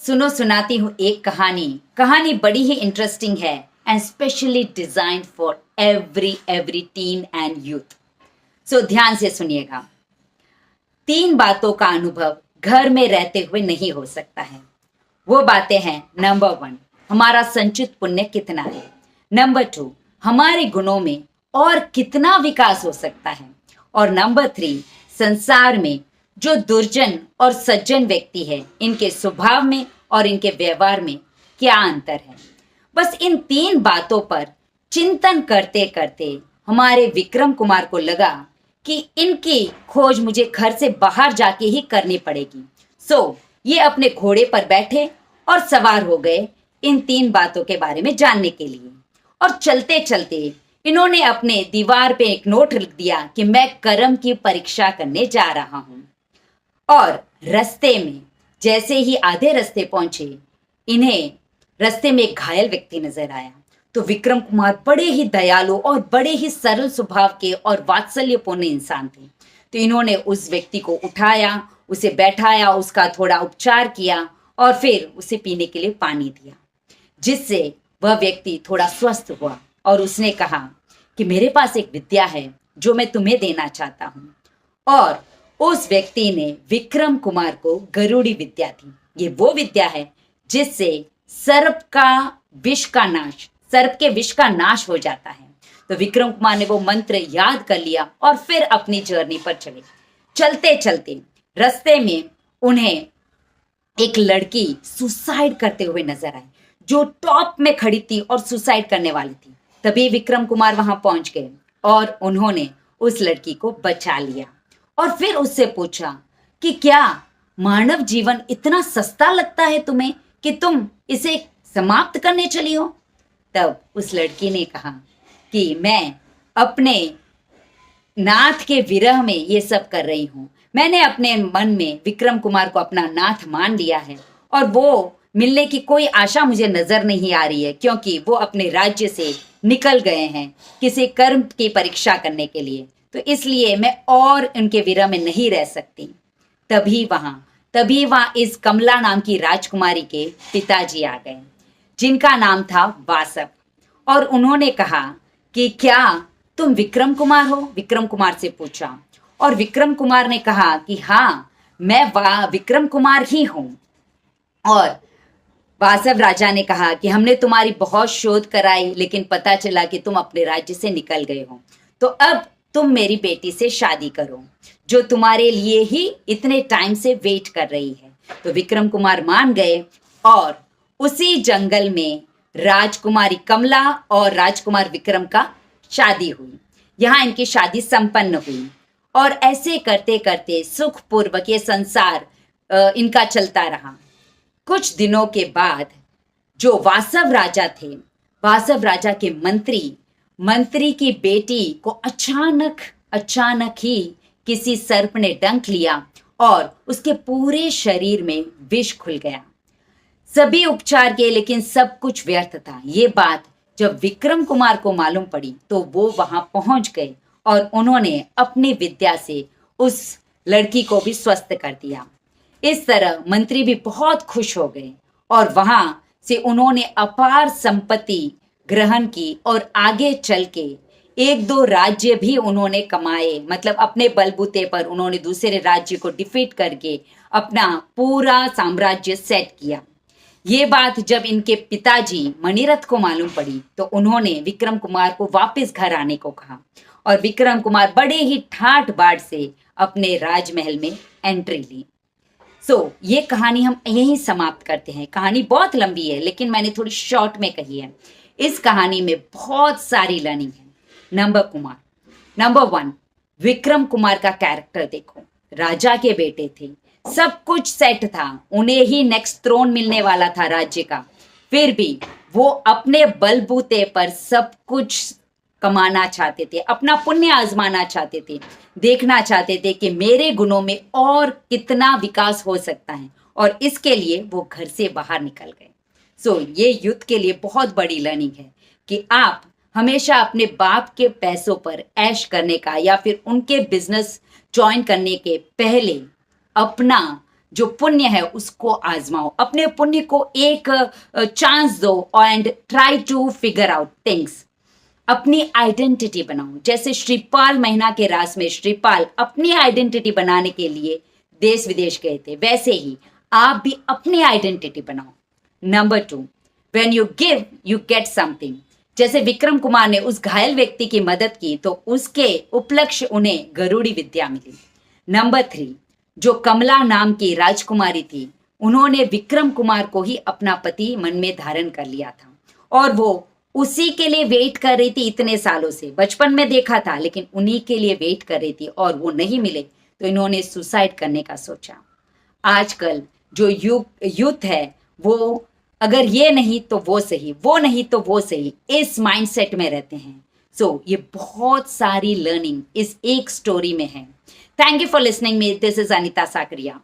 सुनो सुनाती हूँ एक कहानी। कहानी बड़ी ही इंटरेस्टिंग है and specially designed for every teen and youth. So ध्यान से सुनिएगा। 3 बातों का अनुभव घर में रहते हुए नहीं हो सकता है। वो बातें हैं, नंबर 1, हमारा संचित पुण्य कितना है। नंबर 2, हमारे गुणों में और कितना विकास हो सकता है। और नंबर 3, संसार में जो दुर्जन और सज्जन व्यक्ति है, इनके स्वभाव में और इनके व्यवहार में क्या अंतर है। बस इन 3 बातों पर चिंतन करते करते हमारे विक्रम कुमार को लगा कि इनकी खोज मुझे घर से बाहर जाके ही करनी पड़ेगी। ये अपने घोड़े पर बैठे और सवार हो गए इन 3 बातों के बारे में जानने के लिए। और चलते चलते इन्होंने अपने दीवार पे एक नोट लिख दिया कि मैं कर्म की परीक्षा करने जा रहा हूं। और रास्ते में जैसे ही आधे रास्ते पहुंचे, इन्हें रास्ते में एक घायल व्यक्ति नजर आया। तो विक्रम कुमार बड़े ही दयालु और बड़े ही सरल स्वभाव के और वात्सल्यपूर्ण इंसान थे। तो इन्होंने उस व्यक्ति को उठाया, उसे बैठाया, उसका थोड़ा उपचार किया और फिर उसे पीने के लिए पानी दिया, जिससे वह व्यक्ति थोड़ा स्वस्थ हुआ। और उसने कहा कि मेरे पास एक विद्या है जो मैं तुम्हें देना चाहता हूं। और उस व्यक्ति ने विक्रम कुमार को गरुड़ी विद्या दी। ये वो विद्या है जिससे सर्प के विष का नाश हो जाता है। तो विक्रम कुमार ने वो मंत्र याद कर लिया और फिर अपनी जर्नी पर चले। चलते चलते रास्ते में उन्हें एक लड़की सुसाइड करते हुए नजर आई, जो टॉप में खड़ी थी और सुसाइड करने वाली थी। तभी विक्रम कुमार वहां पहुंच गए और उन्होंने उस लड़की को बचा लिया। और फिर उससे पूछा कि क्या मानव जीवन इतना सस्ता लगता है तुम्हें कि तुम इसे समाप्त करने चली हो। तब उस लड़की ने कहा कि मैं अपने नाथ के विरह में ये सब कर रही हूं। मैंने अपने मन में विक्रम कुमार को अपना नाथ मान लिया है और वो मिलने की कोई आशा मुझे नजर नहीं आ रही है, क्योंकि वो अपने राज्य से निकल गए हैं किसी कर्म की परीक्षा करने के लिए। तो इसलिए मैं और उनके विरह में नहीं रह सकती। तभी वहां इस कमला नाम की राजकुमारी के पिताजी आ गए, जिनका नाम था वासव। और उन्होंने कहा कि क्या तुम विक्रम कुमार हो? विक्रम कुमार से पूछा। और विक्रम कुमार ने कहा कि हाँ, मैं विक्रम कुमार ही हूं। और वासव राजा ने कहा कि हमने तुम्हारी बहुत शोध कराई, लेकिन पता चला कि तुम अपने राज्य से निकल गए हो। तो अब तुम मेरी बेटी से शादी करो, जो तुम्हारे लिए ही इतने टाइम से वेट कर रही है। तो विक्रम कुमार मान गए और उसी जंगल में राजकुमारी कमला और राजकुमार विक्रम का शादी हुई। यहाँ इनकी शादी संपन्न हुई और ऐसे करते करते सुखपूर्वक ये संसार इनका चलता रहा। कुछ दिनों के बाद जो वासव राजा के मंत्री की बेटी को अचानक ही किसी सर्प ने डंक लिया और उसके पूरे शरीर में विष घुल गया। सभी उपचार किए, लेकिन सब कुछ व्यर्थ था। ये बात जब विक्रम कुमार को मालूम पड़ी तो वो वहां पहुंच गए और उन्होंने अपनी विद्या से उस लड़की को भी स्वस्थ कर दिया। इस तरह मंत्री भी बहुत खुश हो गए और वहां से उन्होंने अपार संपत्ति ग्रहण की और आगे चल के 1-2 राज्य भी उन्होंने कमाए। मतलब अपने बलबूते पर उन्होंने दूसरे राज्य को डिफीट करके अपना पूरा साम्राज्य सेट किया। ये बात जब इनके पिताजी मणिरथ को मालूम पड़ी तो उन्होंने विक्रम कुमार को वापस घर आने को कहा और विक्रम कुमार बड़े ही ठाठ बाट से अपने राजमहल में एंट्री ली। ये कहानी हम यहीं समाप्त करते हैं। कहानी बहुत लंबी है, लेकिन मैंने थोड़ी शॉर्ट में कही है। इस कहानी में बहुत सारी लर्निंग है। नंबर 1, विक्रम कुमार का कैरेक्टर देखो। राजा के बेटे थे, सब कुछ सेट था, उन्हें ही नेक्स्ट थ्रोन मिलने वाला था राज्य का। फिर भी वो अपने बलबूते पर सब कुछ कमाना चाहते थे, अपना पुण्य आजमाना चाहते थे, देखना चाहते थे कि मेरे गुणों में और कितना विकास हो सकता है। और इसके लिए वो घर से बाहर निकल गए। ये युद्ध के लिए बहुत बड़ी लर्निंग है कि आप हमेशा अपने बाप के पैसों पर ऐश करने का या फिर उनके बिजनेस ज्वाइन करने के पहले अपना जो पुण्य है उसको आजमाओ, अपने पुण्य को एक चांस दो and try to figure out things. अपनी आइडेंटिटी बनाओ। जैसे श्रीपाल महीना के रास में श्रीपाल अपनी आइडेंटिटी बनाने के लिए देश विदेश गए थे, वैसे ही आप भी अपनी आइडेंटिटी बनाओ। Number 2, when you give you get something. जैसे विक्रम कुमार ने उस घायल व्यक्ति की मदद की तो उसके उपलक्ष्य उन्हें गरुड़ी विद्या मिली। नंबर 3, जो कमला नाम की राजकुमारी थी, उन्होंने विक्रम कुमार को ही अपना पति मन में धारण कर लिया था और वो उसी के लिए वेट कर रही थी इतने सालों से। बचपन में देखा था लेकिन उन्हीं के लिए वेट कर रही थी और वो नहीं मिले तो इन्होंने सुसाइड करने का सोचा। आजकल जो यूथ है वो अगर ये नहीं तो वो सही, वो नहीं तो वो सही, इस माइंडसेट में रहते हैं। सो ये बहुत सारी लर्निंग इस एक स्टोरी में है। Thank you for listening me. This is Anita Sakariya.